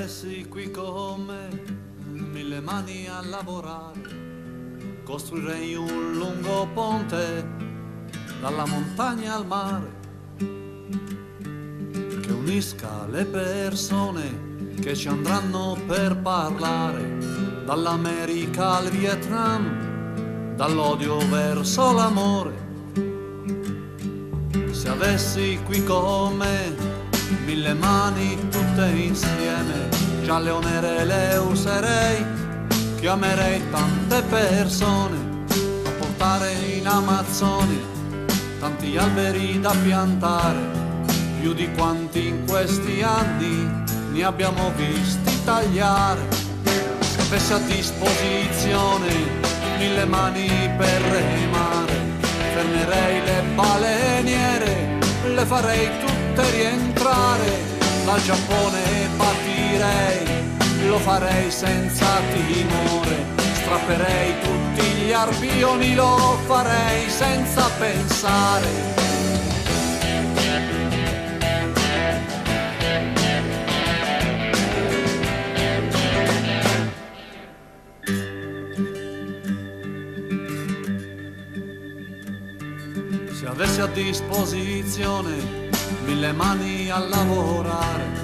avessi qui con me 1000 mani a lavorare, costruirei un lungo ponte dalla montagna al mare, che unisca le persone che ci andranno per parlare, dall'America al Vietnam, dall'odio verso l'amore. Se avessi qui con me 1000 mani tutte insieme, già le onere le userei, chiamerei tante persone a portare in Amazzonia tanti alberi da piantare, più di quanti in questi anni ne abbiamo visti tagliare. Se avessi a disposizione 1000 mani per remare, fermerei le baleniere, le farei tutte rientrare, dal Giappone partirei, lo farei senza timore, strapperei tutti gli arpioni, lo farei senza pensare. Se avessi a disposizione 1000 mani a lavorare,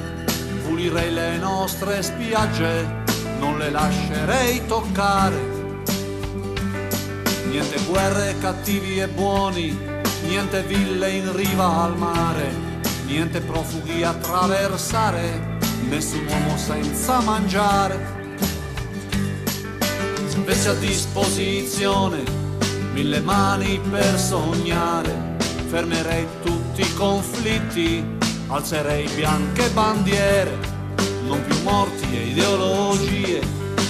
pulirei le nostre spiagge, non le lascerei toccare. Niente guerre, cattivi e buoni, niente ville in riva al mare, niente profughi a attraversare, nessun uomo senza mangiare. Se avessi a disposizione 1000 mani per sognare, fermerei tutti i conflitti, alzerei bianche bandiere, non più morti e ideologie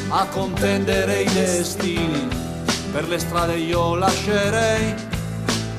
a contendere i destini. Per le strade io lascerei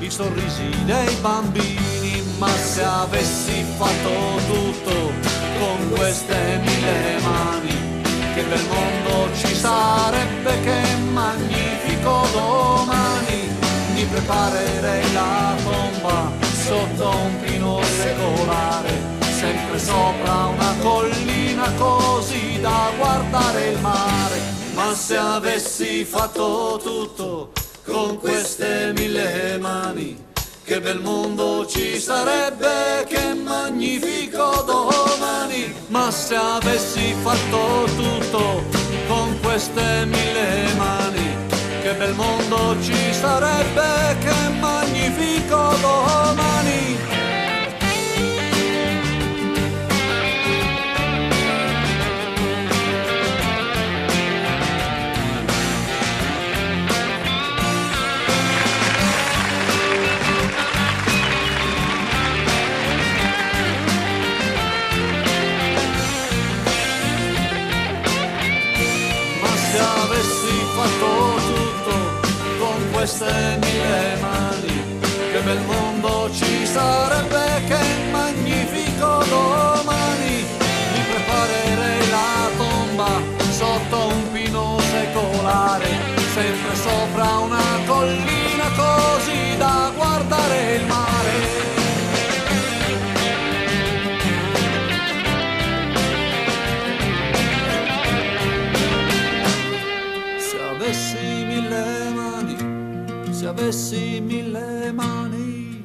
i sorrisi dei bambini, ma se avessi fatto tutto con queste 1000 mani, che bel mondo ci sarebbe, che magnifico domani. Mi preparerei la tomba sotto un pino secolare, sempre sopra una collina così da guardare il mare. Ma se avessi fatto tutto con queste 1000 mani, che bel mondo ci sarebbe, che magnifico domani. Ma se avessi fatto tutto con queste 1000 mani, che bel mondo ci sarebbe, che magnifico domani. Se avessi fatto tutto con queste 1000 mani, che bel mondo ci sarebbe, che magnifico domani. Mi preparerei la tomba sotto un pino secolare, sempre sopra una collina così da guardare il mare. Se avessi 1000 mani, se avessi 1000 mani.